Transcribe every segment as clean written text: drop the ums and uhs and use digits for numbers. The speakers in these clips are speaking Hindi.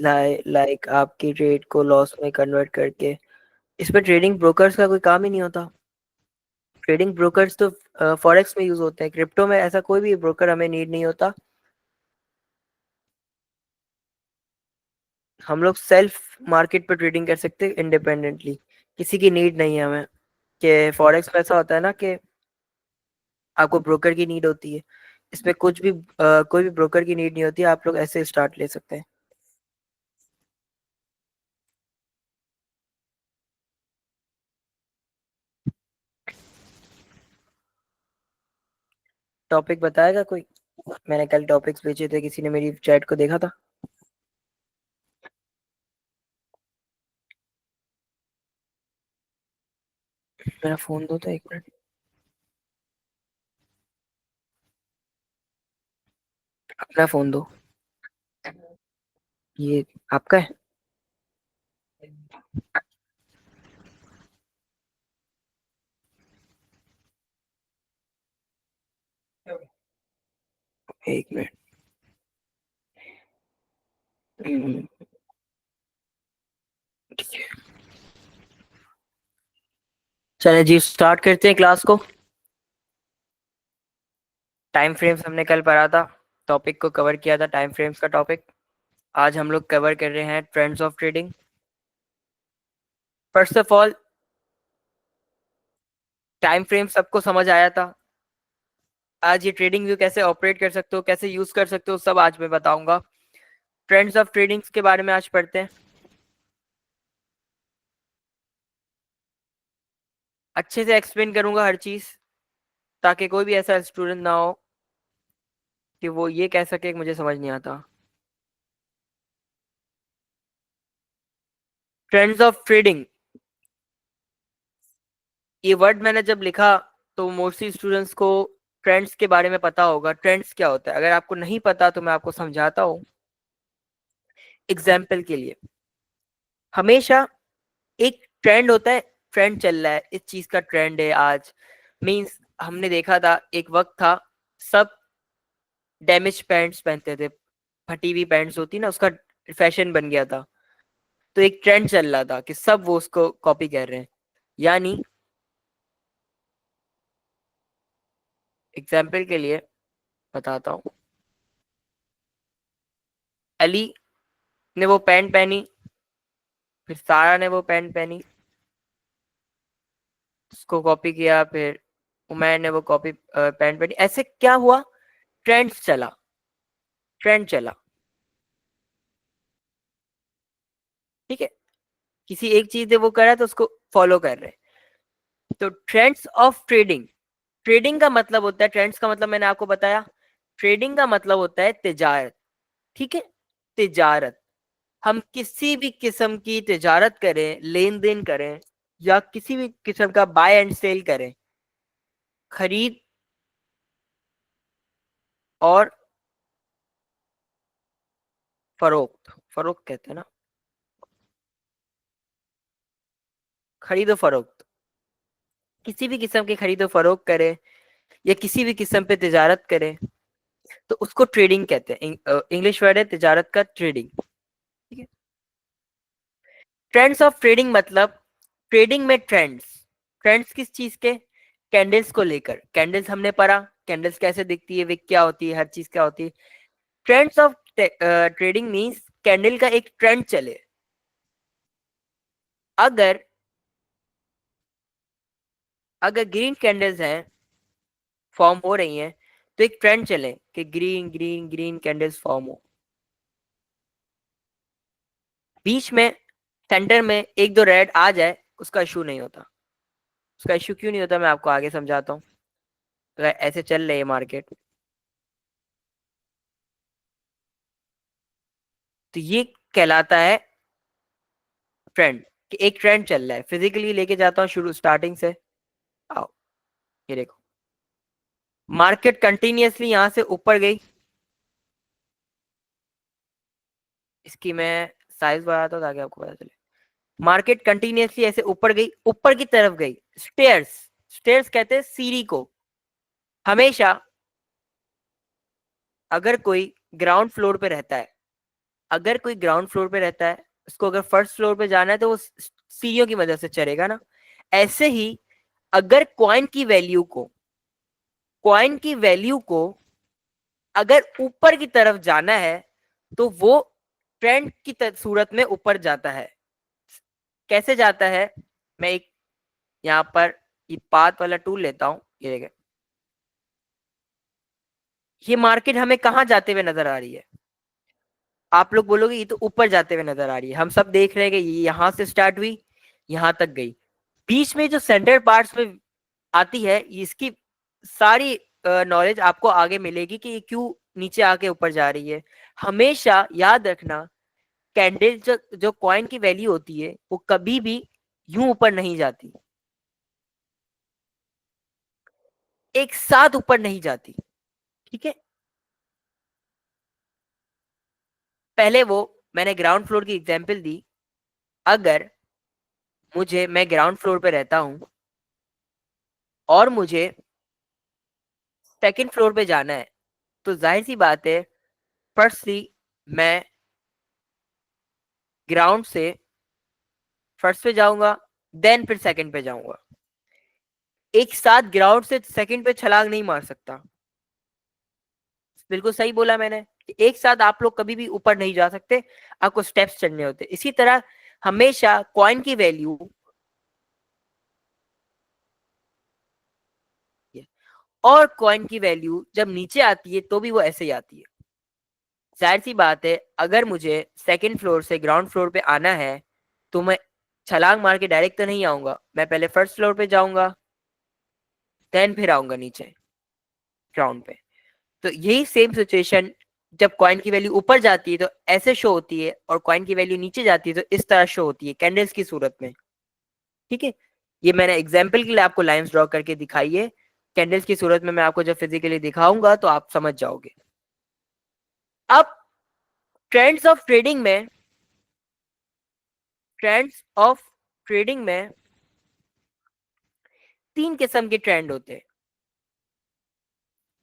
लाइक आपकी ट्रेड को लॉस में कन्वर्ट करके। इसमें ट्रेडिंग ब्रोकर्स का कोई काम ही नहीं होता। ट्रेडिंग ब्रोकर्स तो फॉरेक्स में यूज होते हैं, क्रिप्टो में ऐसा कोई भी ब्रोकर हमें नीड नहीं होता। हम लोग सेल्फ मार्केट पर ट्रेडिंग कर सकते हैं इंडिपेंडेंटली। किसी की नीड नहीं है हमें। कि फॉरेक्स में ऐसा होता है ना कि आपको ब्रोकर की नीड होती है। इसमें कुछ भी कोई भी ब्रोकर की नीड नहीं होती, आप लोग ऐसे स्टार्ट ले सकते हैं। टॉपिक बताएगा कोई? मैंने कल टॉपिक्स भेजे थे, किसी ने मेरी चैट को देखा था? मेरा फोन दो तो, एक मिनट। अपना फोन दो। ये आपका है? एक मिनट। हम्म, ठीक है। चले जी, स्टार्ट करते हैं क्लास को। टाइम फ्रेम्स हमने कल पढ़ा था, टॉपिक को कवर किया था, टाइम फ्रेम्स का टॉपिक। आज हम लोग कवर कर रहे हैं trends of trading. First of all, time frame सबको समझ आया था। आज ये ट्रेडिंग व्यू कैसे ऑपरेट कर सकते हो, कैसे यूज कर सकते हो, सब आज मैं बताऊंगा। ट्रेंड्स ऑफ ट्रेडिंग्स के बारे में आज पढ़ते हैं। अच्छे से एक्सप्लेन करूंगा हर चीज, ताकि कोई भी ऐसा स्टूडेंट ना हो कि वो ये कह सके कि मुझे समझ नहीं आता। ट्रेंड्स ऑफ ट्रेडिंग, ये वर्ड मैंने जब लिखा तो मोस्टली स्टूडेंट्स को ट्रेंड्स के बारे में पता होगा। ट्रेंड्स क्या होता है, अगर आपको नहीं पता तो मैं आपको समझाता हूँ। एग्जाम्पल के लिए, हमेशा एक ट्रेंड होता है। ट्रेंड चल रहा है, इस चीज का ट्रेंड है आज। मींस हमने देखा था, एक वक्त था सब डैमेज पैंट्स पहनते थे। फटी हुई पैंट्स होती ना, उसका फैशन बन गया था। तो एक ट्रेंड चल रहा था कि सब वो उसको कॉपी कर रहे हैं। यानी एग्जाम्पल के लिए बताता हूँ। अली ने वो पैंट पहनी, फिर सारा ने वो पैंट पहनी, उसको कॉपी किया, फिर उमैर ने वो कॉपी पैंट पहनी। ऐसे क्या हुआ? ट्रेंड चला, ट्रेंड चला। ठीक है, किसी एक चीज ने वो करा तो उसको फॉलो कर रहे हैं। तो ट्रेंड्स ऑफ ट्रेडिंग, ट्रेडिंग का मतलब होता है, ट्रेंड्स का मतलब मैंने आपको बताया। ट्रेडिंग का मतलब होता है तिजारत। ठीक है, तिजारत। हम किसी भी किस्म की तिजारत करें, लेन देन करें, या किसी भी किस्म का बाय एंड सेल करें, खरीद और फरोख्त, फरोख्त कहते हैं ना, खरीदो फरोख्त। किसी भी किस्म की खरीदो फरोख्त करें या किसी भी किस्म पे तिजारत करें, तो उसको ट्रेडिंग कहते हैं। इंग्लिश वर्ड है तिजारत का, ट्रेडिंग। ठीक है। ट्रेंड्स ऑफ ट्रेडिंग मतलब, ट्रेडिंग में ट्रेंड्स, ट्रेंड्स किस चीज के? कैंडल्स को लेकर। कैंडल्स हमने पढ़ा, कैंडल्स कैसे दिखती है, विक क्या होती है, हर चीज क्या होती है। Trends of trading means candle का एक ट्रेंड चले। अगर अगर ग्रीन कैंडल्स हैं, फॉर्म हो रही हैं, तो एक ट्रेंड चले कि green green green candles form हो। बीच में, सेंटर में एक दो रेड आ जाए, उसका इशू नहीं होता। उसका इशू क्यों नहीं होता, मैं आपको आगे समझाता हूँ। अगर ऐसे चल रही है मार्केट, तो ये कहलाता है ट्रेंड। कि एक ट्रेंड चल रहा है, फिजिकली लेके जाता हूँ शुरू स्टार्टिंग से। आओ, ये देखो, मार्केट कंटिन्यूअसली यहां से ऊपर गई। इसकी मैं साइज बढ़ाता हूँ ताकि आपको पता चले। मार्केट कंटिन्यूअसली ऐसे ऊपर गई, ऊपर की तरफ गई। स्टेयर्स, स्टेयर्स कहते हैं सीढ़ी को। हमेशा अगर कोई ग्राउंड फ्लोर पे रहता है, अगर कोई ग्राउंड फ्लोर पे रहता है, उसको अगर फर्स्ट फ्लोर पे जाना है तो वो सीढ़ियों की मदद से चढ़ेगा ना। ऐसे ही अगर कॉइन की वैल्यू को अगर ऊपर की तरफ जाना है तो वो ट्रेंड की सूरत में ऊपर जाता है। कैसे जाता है? मैं एक यहाँ पर ये पाथ वाला टूल लेता हूँ, ये देखिए। ये मार्केट हमें कहाँ जाते हुए नजर आ रही है? आप लोग बोलोगे ये तो ऊपर जाते हुए नजर आ रही है, हम सब देख रहे हैं कि ये यहाँ से स्टार्ट हुई, यहाँ तक गई। बीच में जो सेंटर पार्ट्स में आती है, इसकी सारी नॉलेज आपको आगे मिलेगी कि ये क्यों नीचे आके ऊपर जा रही है। हमेशा याद रखना, कैंडल जो जो कॉइन की वैल्यू होती है वो कभी भी यूं ऊपर नहीं जाती, एक साथ ऊपर नहीं जाती। ठीक है। पहले वो मैंने ग्राउंड फ्लोर की एग्जांपल दी। अगर मैं ग्राउंड फ्लोर पे रहता हूं और मुझे सेकंड फ्लोर पे जाना है, तो जाहिर सी बात है, फर्स्टली मैं ग्राउंड से फर्स्ट पे जाऊंगा, देन फिर सेकंड पे जाऊंगा। एक साथ ग्राउंड से सेकंड पे छलांग नहीं मार सकता। बिल्कुल सही बोला मैंने कि एक साथ आप लोग कभी भी ऊपर नहीं जा सकते, आपको स्टेप्स चढ़ने होते। इसी तरह हमेशा कॉइन की वैल्यू और कॉइन की वैल्यू जब नीचे आती है तो भी वो ऐसे ही आती है। जाहिर सी बात है, अगर मुझे सेकंड फ्लोर से ग्राउंड फ्लोर पे आना है तो मैं छलांग मार के डायरेक्ट तो नहीं आऊंगा, मैं पहले फर्स्ट फ्लोर पे जाऊंगा, देन फिर आऊंगा नीचे ग्राउंड पे। तो यही सेम सिचुएशन, जब कॉइन की वैल्यू ऊपर जाती है तो ऐसे शो होती है, और कॉइन की वैल्यू नीचे जाती है तो इस तरह शो होती है, कैंडल्स की सूरत में। ठीक है। ये मैंने एग्जाम्पल के लिए आपको लाइंस ड्रॉ करके दिखाई है। कैंडल्स की सूरत में मैं आपको जब फिजिकली दिखाऊंगा तो आप समझ जाओगे। अब ट्रेंड्स ऑफ ट्रेडिंग में ट्रेंड्स ऑफ ट्रेडिंग में तीन किस्म के ट्रेंड होते हैं,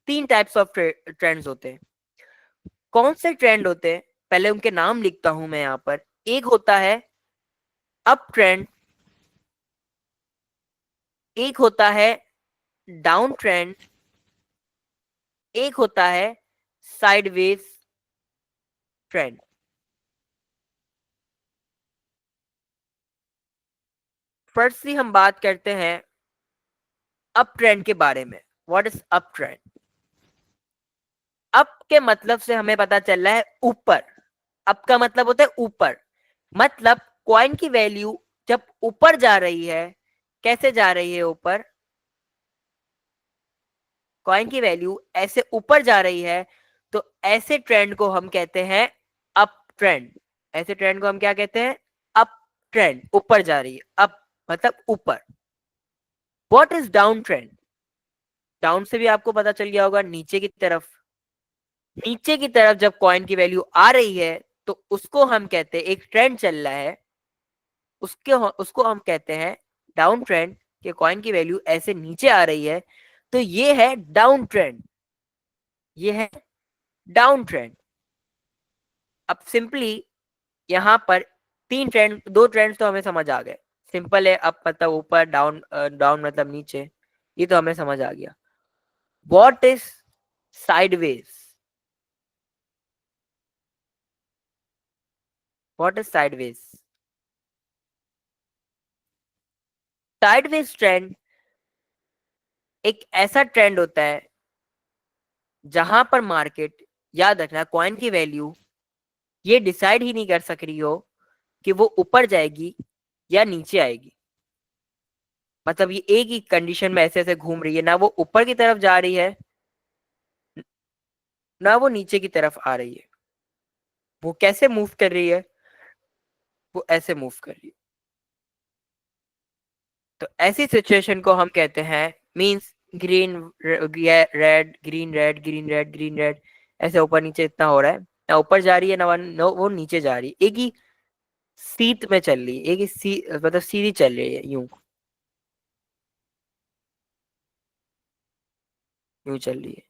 तीन टाइप्स ऑफ ट्रेंड्स होते हैं। कौन से ट्रेंड होते हैं? पहले उनके नाम लिखता हूं मैं यहाँ पर। एक होता है अप ट्रेंड, एक होता है डाउन ट्रेंड, एक होता है साइडवेज ट्रेंड। फर्स्टली हम बात करते हैं अप ट्रेंड के बारे में। What is up trend? Up के मतलब से हमें पता चल रहा है ऊपर। अप का मतलब होता है ऊपर, मतलब कॉइन की वैल्यू जब ऊपर जा रही है, कैसे जा रही है ऊपर? कॉइन की वैल्यू ऐसे ऊपर जा रही है, तो ऐसे ट्रेंड को हम कहते हैं अप ट्रेंड। ऐसे ट्रेंड को हम क्या कहते हैं? अप ट्रेंड, ऊपर जा रही है, अप मतलब ऊपर। What is down trend? Down से भी आपको पता चल गया होगा, नीचे की तरफ। नीचे की तरफ जब कॉइन की वैल्यू आ रही है तो उसको हम कहते हैं, एक ट्रेंड चल रहा है, उसको हम कहते हैं डाउन ट्रेंड। कि कॉइन की वैल्यू ऐसे नीचे आ रही है, तो ये है डाउन ट्रेंड, ये है डाउन ट्रेंड। अब सिंपली यहाँ पर तीन ट्रेंड, दो ट्रेंड्स तो हमें समझ आ गए। सिंपल है, अप मतलब ऊपर, डाउन डाउन मतलब नीचे, ये तो हमें समझ आ गया। What is sideways? What is sideways? Sideways trend एक ऐसा ट्रेंड होता है जहां पर मार्केट, याद रखना, कॉइन की वैल्यू ये डिसाइड ही नहीं कर सक रही हो कि वो ऊपर जाएगी या नीचे आएगी। मतलब ये एक ही कंडीशन में ऐसे ऐसे घूम रही है, ना वो ऊपर की तरफ जा रही है, ना वो नीचे की तरफ आ रही है। वो कैसे मूव कर रही है? वो ऐसे मूव कर रही है। तो ऐसी सिचुएशन को हम कहते हैं, means green red, green red, green red, green red, ऐसे ऊपर नीचे इतना हो रहा है। ना ऊपर जा रही है, ना वो नीचे जा रही है, एक ही सीट में चल रही है, एक ही मतलब सीधी चल रही है, यूं यूं चल रही है।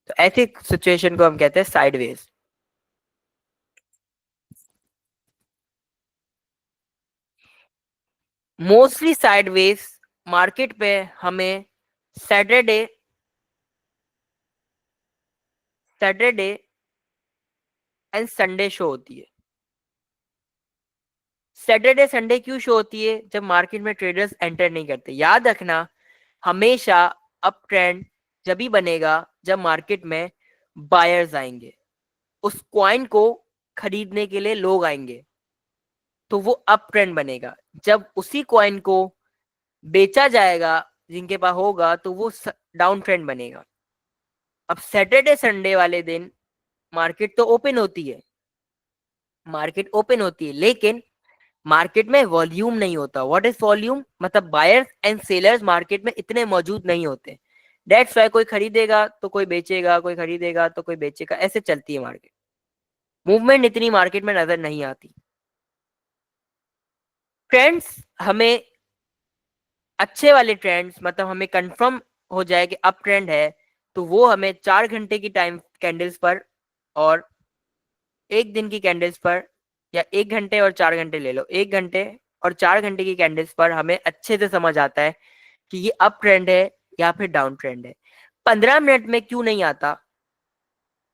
तो ऐसी सिचुएशन को हम कहते हैं साइडवेज। मोस्टली साइडवेज मार्केट पे हमें Saturday Saturday and Sunday show होती है। सैटरडे संडे क्यों शो होती है? जब मार्केट में ट्रेडर्स एंटर नहीं करते। याद रखना, हमेशा अप ट्रेंड जब ही बनेगा जब मार्केट में बायर्स आएंगे, उस कॉइन को खरीदने के लिए लोग आएंगे, तो वो अप ट्रेंड बनेगा। जब उसी कॉइन को बेचा जाएगा जिनके पास होगा, तो वो डाउन ट्रेंड बनेगा। अब सैटरडे संडे वाले दिन मार्केट तो ओपन होती है, मार्केट ओपन होती है, लेकिन मार्केट में वॉल्यूम नहीं होता। What is volume? मतलब बायर्स एंड सेलर्स मार्केट में इतने मौजूद नहीं होते। दैट्स वाई कोई खरीदेगा तो कोई बेचेगा, कोई खरीदेगा तो कोई बेचेगा, ऐसे चलती है मार्केट। मूवमेंट इतनी मार्केट में नजर नहीं आती। ट्रेंड्स हमें अच्छे वाले ट्रेंड्स, मतलब हमें कंफर्म हो जाए कि अप ट्रेंड है, तो वो हमें 4 घंटे की टाइम कैंडल्स पर और 1 दिन की कैंडल्स पर, या 1 घंटे और 4 घंटे ले लो, 1 घंटे और 4 घंटे की कैंडल्स पर हमें अच्छे से समझ आता है कि ये अप ट्रेंड है या फिर डाउन ट्रेंड है। 15 मिनट में क्यों नहीं आता?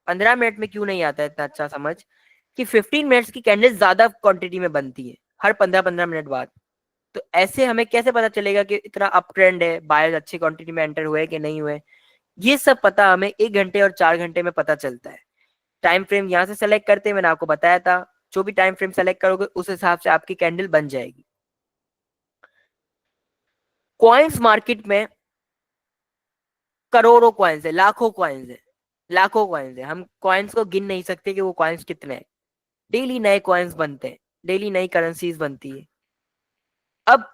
15 मिनट में क्यों नहीं आता इतना अच्छा समझ? कि 15 मिनट्स की कैंडल्स ज्यादा क्वांटिटी में बनती है हर 15-15 मिनट बाद। तो ऐसे हमें कैसे पता चलेगा कि इतना अप ट्रेंड है, बायर्स अच्छी क्वांटिटी में एंटर हुए कि नहीं हुए? ये सब पता हमें 1 घंटे और 4 घंटे में पता चलता है। टाइम फ्रेम यहाँ से सेलेक्ट करते हैं, मैंने आपको बताया था। जो भी टाइम फ्रेम सेलेक्ट करोगे उस हिसाब से आपकी कैंडल बन जाएगी। कॉइन्स मार्केट में करोड़ों कॉइन्स है, लाखों कॉइन्स है, लाखों कॉइन्स है। हम कॉइन्स को गिन नहीं सकते कि वो कॉइन्स कितने हैं। डेली नए कॉइन्स बनते हैं, डेली नई करेंसीज बनती है। अब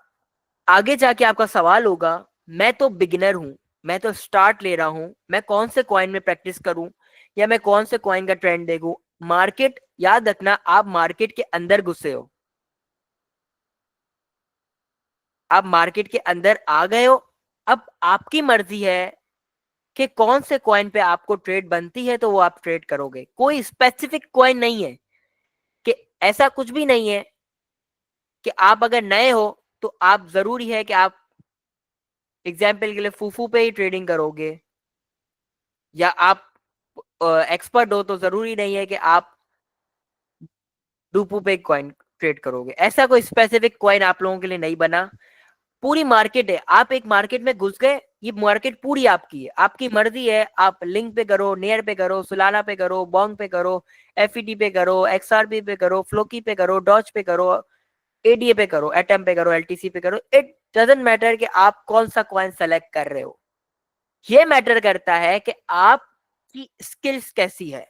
आगे जाके आपका सवाल होगा, मैं तो बिगिनर हूं, मैं तो स्टार्ट ले रहा हूं, मैं कौन से कॉइन में प्रैक्टिस करूं, या मैं कौन से कॉइन का ट्रेंड देखूं? मार्केट, याद रखना, आप मार्केट के अंदर घुसे हो, आप मार्केट के अंदर आ गए हो। अब आपकी मर्जी है कि कौन से कॉइन पे आपको ट्रेड बनती है तो वो आप ट्रेड करोगे। कोई स्पेसिफिक कॉइन नहीं है, कि ऐसा कुछ भी नहीं है कि आप अगर नए हो तो आप जरूरी है कि आप एग्जाम्पल के लिए फूफू पे ही ट्रेडिंग करोगे, या आप एक्सपर्ट हो तो जरूरी नहीं है कि आप डुपू पे कॉइन ट्रेड करोगे। ऐसा कोई स्पेसिफिक कॉइन आप लोगों के लिए नहीं बना। पूरी मार्केट है, आप एक मार्केट में घुस गए, ये मार्केट पूरी आपकी है, आपकी मर्जी है। आप लिंक पे करो, नेयर पे करो, सुलाना पे करो, बॉन्ग पे करो, एफईटी पे करो, एक्सआरपी पे करो, फ्लोकी पे करो, डॉज पे करो, एडीए पे करो, एटम पे करो, एलटीसी पे करो। इट डजंट मैटर कि आप कौन सा कॉइन सेलेक्ट कर रहे हो। ये मैटर करता है कि आपकी स्किल्स कैसी है,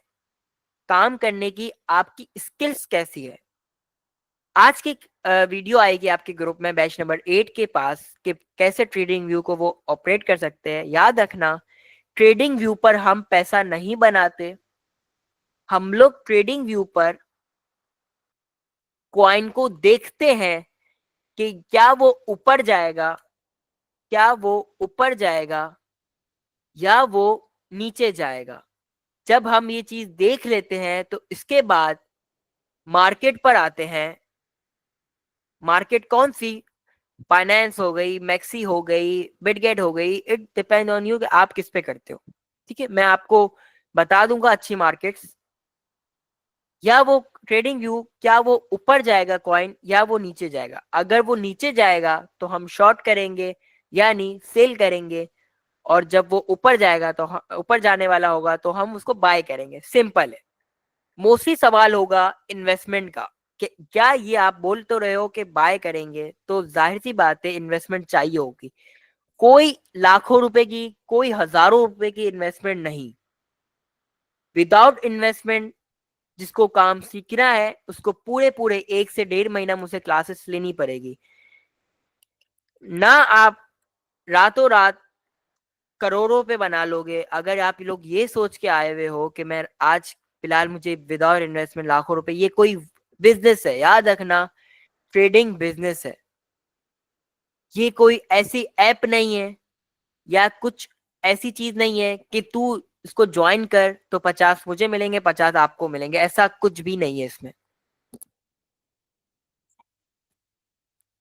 काम करने की आपकी स्किल्स कैसी है। आज की वीडियो आएगी आपके ग्रुप में बैच नंबर 8 के पास, कि कैसे ट्रेडिंग व्यू को वो ऑपरेट कर सकते हैं। याद रखना, ट्रेडिंग व्यू पर हम पैसा नहीं बनाते, हम लोग ट्रेडिंग व्यू पर कॉइन को देखते हैं कि क्या वो ऊपर जाएगा, क्या वो ऊपर जाएगा या वो नीचे जाएगा। जब हम ये चीज देख लेते हैं तो इसके बाद मार्केट पर आते हैं। मार्केट कौन सी? फाइनेंस हो गई, मैक्सी हो गई, बिटगेट हो गई। इट डिपेंड ऑन यू कि आप किस पे करते हो। ठीक है, मैं आपको बता दूंगा अच्छी मार्केट्स। या वो ट्रेडिंग व्यू, क्या वो ऊपर जाएगा कॉइन या वो नीचे जाएगा? अगर वो नीचे जाएगा तो हम शॉर्ट करेंगे, यानी सेल करेंगे। और जब वो ऊपर जाएगा तो ऊपर जाने वाला होगा तो हम उसको बाय करेंगे। सिंपल है। मोस्टली सवाल होगा इन्वेस्टमेंट का, कि क्या ये आप बोल तो रहे हो कि बाय करेंगे, तो जाहिर सी बात है इन्वेस्टमेंट चाहिए होगी। कोई लाखों रुपए की, कोई हजारों रुपए की इन्वेस्टमेंट नहीं। विदाउट इन्वेस्टमेंट जिसको काम सीखना है उसको पूरे पूरे 1 से 1.5 महीना मुझसे क्लासेस लेनी पड़ेगी। ना आप रातों रात करोड़ों पे बना लोगे। अगर आप लोग ये सोच के आए हुए हो कि मैं आज फिलहाल मुझे विदाउट इन्वेस्टमेंट लाखों रुपए, ये कोई बिजनेस है। याद रखना, ट्रेडिंग बिजनेस है। ये कोई ऐसी ऐप नहीं है, या कुछ ऐसी चीज नहीं है कि तू इसको ज्वाइन कर तो 50 मुझे मिलेंगे, 50 आपको मिलेंगे। ऐसा कुछ भी नहीं है इसमें।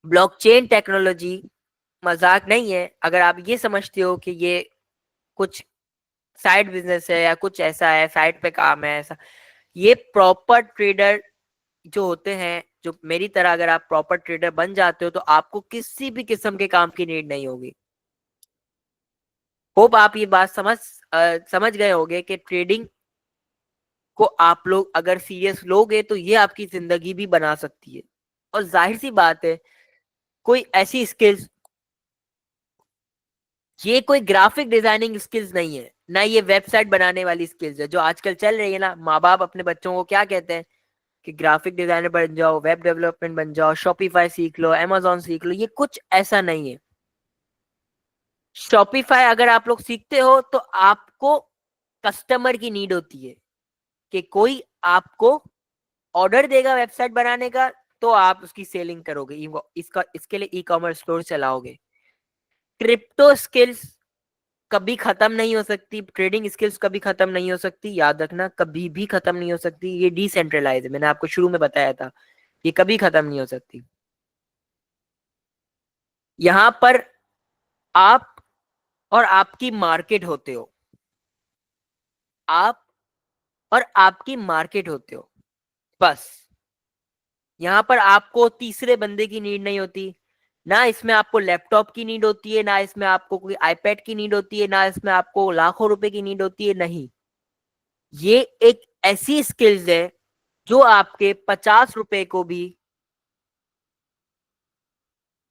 ब्लॉकचेन टेक्नोलॉजी मजाक नहीं है। अगर आप ये समझते हो कि ये कुछ साइड बिजनेस है या कुछ ऐसा है, साइड पे काम है ऐसा, ये प्रॉपर ट्रेडर जो होते हैं, जो मेरी तरह अगर आप प्रॉपर ट्रेडर बन जाते हो तो आपको किसी भी किस्म के काम की नीड नहीं होगी। होप आप ये बात समझ गए होंगे कि ट्रेडिंग को आप लोग अगर सीरियस लोगे तो ये आपकी जिंदगी भी बना सकती है। और जाहिर सी बात है, कोई ऐसी स्किल्स, ये कोई ग्राफिक डिजाइनिंग स्किल्स नहीं है, ना ये वेबसाइट बनाने वाली स्किल्स है जो आजकल चल रही है ना। माँ बाप अपने बच्चों को क्या कहते हैं कि ग्राफिक डिजाइनर बन जाओ, वेब डेवलपमेंट बन जाओ, शॉपिफाई सीख लो, amazon सीख लो। ये कुछ ऐसा नहीं है। शॉपिफाई अगर आप लोग सीखते हो तो आपको कस्टमर की नीड होती है कि कोई आपको ऑर्डर देगा वेबसाइट बनाने का, तो आप उसकी सेलिंग करोगे, इसका इसके लिए ई कॉमर्स स्टोर चलाओगे। क्रिप्टो स्किल्स कभी खत्म नहीं हो सकती, ट्रेडिंग स्किल्स कभी खत्म नहीं हो सकती, याद रखना कभी भी खत्म नहीं हो सकती। ये डिसेंट्रलाइज है, मैंने आपको शुरू में बताया था, ये कभी खत्म नहीं हो सकती। यहां पर आप और आपकी मार्केट होते हो, आप और आपकी मार्केट होते हो, बस। यहाँ पर आपको तीसरे बंदे की नीड नहीं होती, ना इसमें आपको लैपटॉप की नीड होती है, ना इसमें आपको कोई आईपैड की नीड होती है, ना इसमें आपको लाखों रुपए की नीड होती है। नहीं, ये एक ऐसी स्किल्स है जो आपके 50 रुपए को भी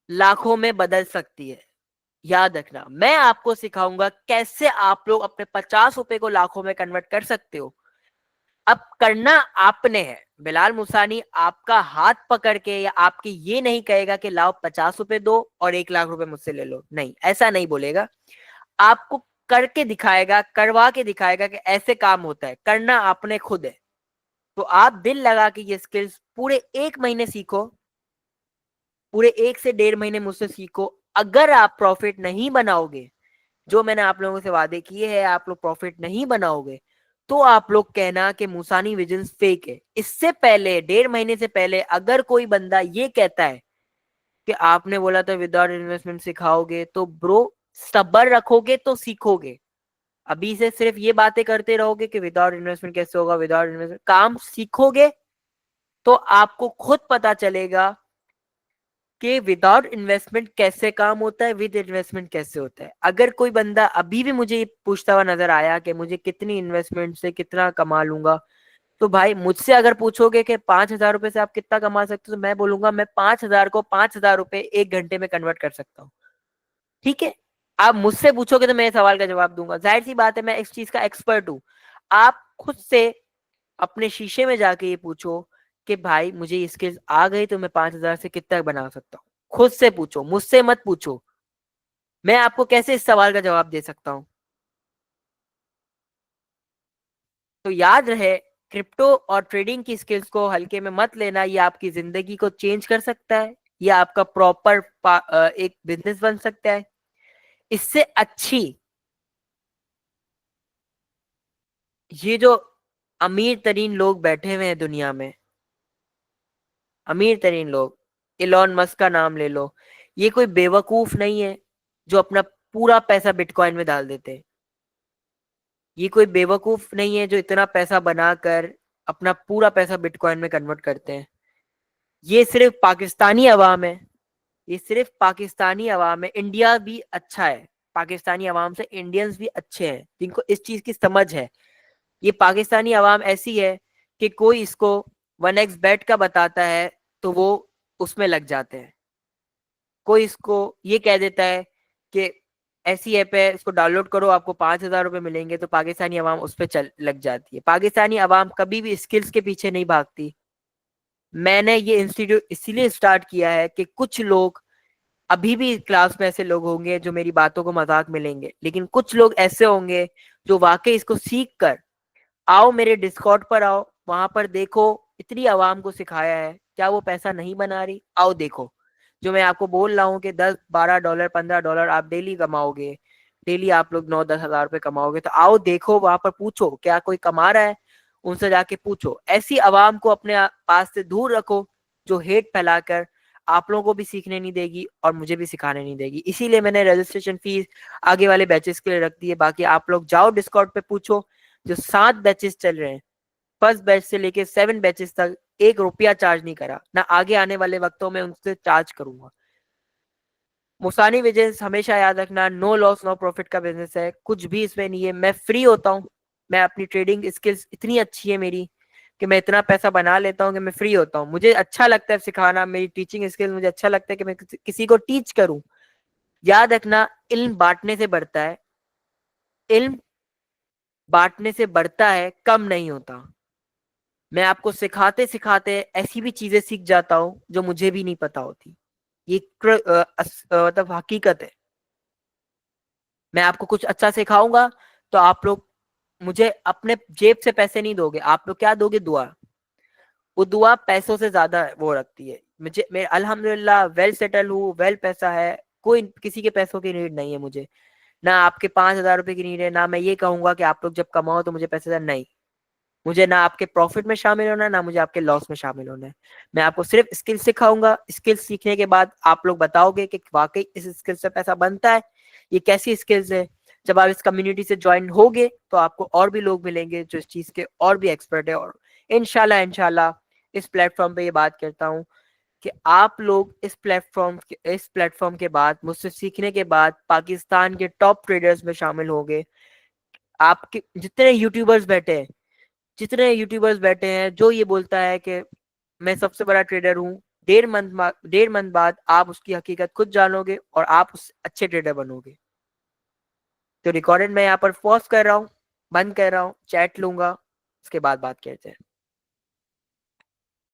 लाखों में बदल सकती है। याद रखना, मैं आपको सिखाऊंगा कैसे आप लोग अपने 50 रुपए को लाखों में कन्वर्ट कर सकते हो। अब करना आपने है। बिलाल मुसानी आपका हाथ पकड़ के या आपके ये नहीं कहेगा कि लाओ 50 रुपए दो और 1 लाख रुपए मुझसे ले लो, नहीं, ऐसा नहीं बोलेगा। आपको करके दिखाएगा, करवा के दिखाएगा कि ऐसे काम होता है। करना आपने खुद है। तो आप दिल लगा के ये स्किल्स पूरे 1 महीने सीखो, पूरे 1 से 1.5 महीने मुझसे सीखो। अगर आप प्रॉफिट नहीं बनाओगे, जो मैंने आप लोगों से वादे किए हैं, आप लोग प्रॉफिट नहीं बनाओगे, तो आप लोग कहना कि मुसानी विजन फेक है। इससे पहले 1.5 महीने से पहले अगर कोई बंदा ये कहता है कि आपने बोला था विदाउट इन्वेस्टमेंट सिखाओगे, तो ब्रो सब्र रखोगे तो सीखोगे। अभी से सिर्फ ये बातें करते रहोगे कि विदाउट इन्वेस्टमेंट कैसे होगा, विदाउट इन्वेस्टमेंट, काम सीखोगे तो आपको खुद पता चलेगा कि विदाउट इन्वेस्टमेंट कैसे काम होता है, विद इन्वेस्टमेंट कैसे होता है। अगर कोई बंदा अभी भी मुझे पूछता हुआ नजर आया कि मुझे कितनी इन्वेस्टमेंट से कितना कमा लूंगा, तो भाई मुझसे अगर पूछोगे कि 5,000 रुपए से आप कितना कमा सकते हो, तो मैं बोलूंगा मैं 5,000 को 5,000 रुपए 1 घंटे में कन्वर्ट कर सकता हूँ। ठीक है, आप मुझसे पूछोगे तो मैं सवाल का जवाब दूंगा। जाहिर सी बात है, मैं इस चीज का एक्सपर्ट हूँ। आप खुद से अपने शीशे में जाके ये पूछो कि भाई मुझे ये स्किल्स आ गई तो मैं 5,000 से कितना बना सकता हूँ। खुद से पूछो, मुझसे मत पूछो। मैं आपको कैसे इस सवाल का जवाब दे सकता हूँ। तो याद रहे, क्रिप्टो और ट्रेडिंग की स्किल्स को हल्के में मत लेना। ये आपकी जिंदगी को चेंज कर सकता है, ये आपका प्रॉपर एक बिजनेस बन सकता है। इससे अच्छी, ये जो अमीर तरीन लोग बैठे हुए हैं दुनिया में, अमीर तरीन लोग, इलॉन मस्क का नाम ले लो, ये कोई बेवकूफ नहीं है जो अपना पूरा पैसा बिटकॉइन में डाल देते हैं। ये कोई बेवकूफ नहीं है जो इतना पैसा बनाकर अपना पूरा पैसा बिटकॉइन में कन्वर्ट करते हैं। ये सिर्फ पाकिस्तानी अवाम है, ये सिर्फ पाकिस्तानी अवाम है। इंडिया भी अच्छा है, पाकिस्तानी अवाम से इंडियंस भी अच्छे हैं जिनको इस चीज की समझ है। ये पाकिस्तानी अवाम ऐसी है कि कोई इसको 1x बेट का बताता है तो वो उसमें लग जाते हैं। कोई इसको ये कह देता है कि ऐसी ऐप है, इसको डाउनलोड करो, आपको 5,000 रुपए मिलेंगे, तो पाकिस्तानी अवाम उस पर चल लग जाती है। पाकिस्तानी अवाम कभी भी स्किल्स के पीछे नहीं भागती। मैंने ये इंस्टीट्यूट इसीलिए स्टार्ट किया है कि कुछ लोग, अभी भी क्लास में ऐसे लोग होंगे जो मेरी बातों को मजाक में लेंगे, लेकिन कुछ लोग ऐसे होंगे जो वाकई इसको सीख कर, आओ मेरे डिस्कॉर्ड पर आओ, वहां पर देखो इतनी आवाम को सिखाया है, क्या वो पैसा नहीं बना रही? आओ देखो, जो मैं आपको बोल रहा हूँ कि 10 12 डॉलर 15 डॉलर आप डेली कमाओगे, डेली आप लोग 9 10 हज़ार रुपए कमाओगे, तो आओ देखो, वहां पर पूछो क्या कोई कमा रहा है, उनसे जाके पूछो। ऐसी आवाम को अपने पास से दूर रखो जो हेट फैलाकर आप लोगों को भी सीखने नहीं देगी और मुझे भी सिखाने नहीं देगी। इसीलिए मैंने रजिस्ट्रेशन फीस आगे वाले बैचेस के लिए रख दी है। बाकी आप लोग जाओ डिस्कॉर्ड पे पूछो, जो 7 बैचेस चल रहे हैं, फर्स्ट बैच से लेके 7 बैचेस तक 1 रुपया चार्ज नहीं करा, ना आगे आने वाले वक्तों में उनसे चार्ज करूंगा। मुसानी बिजनेस हमेशा याद रखना, नो लॉस नो प्रॉफिट का बिजनेस है, कुछ भी इसमें नहीं है। मैं फ्री होता हूँ, मैं अपनी ट्रेडिंग स्किल्स इतनी अच्छी है मेरी कि मैं इतना पैसा बना लेता हूँ कि मैं फ्री होता हूँ। मुझे अच्छा लगता है सिखाना, मेरी टीचिंग स्किल्स मुझे अच्छा लगता है कि मैं किसी को टीच करूँ। याद रखना, इल्म बांटने से बढ़ता है, इल्म बांटने से बढ़ता है, कम नहीं होता। मैं आपको सिखाते सिखाते ऐसी भी चीजें सीख जाता हूँ जो मुझे भी नहीं पता होती। ये मतलब हकीकत है। मैं आपको कुछ अच्छा सिखाऊंगा तो आप लोग मुझे अपने जेब से पैसे नहीं दोगे, आप लोग क्या दोगे? दुआ। वो दुआ पैसों से ज्यादा वो रखती है। मुझे मैं अल्हम्दुलिल्लाह वेल सेटल हूँ, वेल पैसा है, कोई किसी के पैसों की नीड नहीं है मुझे। ना आपके 5,000 रुपए की नीड है, ना मैं ये कहूंगा कि आप लोग जब कमाओ तो मुझे पैसे नहीं। मुझे ना आपके प्रॉफिट में शामिल होना है, ना मुझे आपके लॉस में शामिल होना है। मैं आपको सिर्फ स्किल सिखाऊंगा, स्किल सीखने के बाद आप लोग बताओगे कि वाकई इस स्किल से पैसा बनता है, ये कैसी स्किल्स है। जब आप इस कम्युनिटी से ज्वाइन होगे तो आपको और भी लोग मिलेंगे जो इस चीज के और भी एक्सपर्ट है। और इंशाल्लाह इंशाल्लाह इस प्लेटफॉर्म पे ये बात करता हूँ कि आप लोग इस प्लेटफॉर्म के बाद, मुझसे सीखने के बाद पाकिस्तान के टॉप ट्रेडर्स में शामिल होंगे। आपके जितने यूट्यूबर्स बैठे हैं जो ये बोलता है कि मैं सबसे बड़ा ट्रेडर हूँ, 1.5 मंथ बाद आप उसकी हकीकत खुद जानोगे और आप उस अच्छे ट्रेडर बनोगे। तो रिकॉर्डेड मैं यहाँ पर पॉज कर रहा हूँ, बंद कर रहा हूँ, चैट लूंगा, उसके बाद बात करते हैं।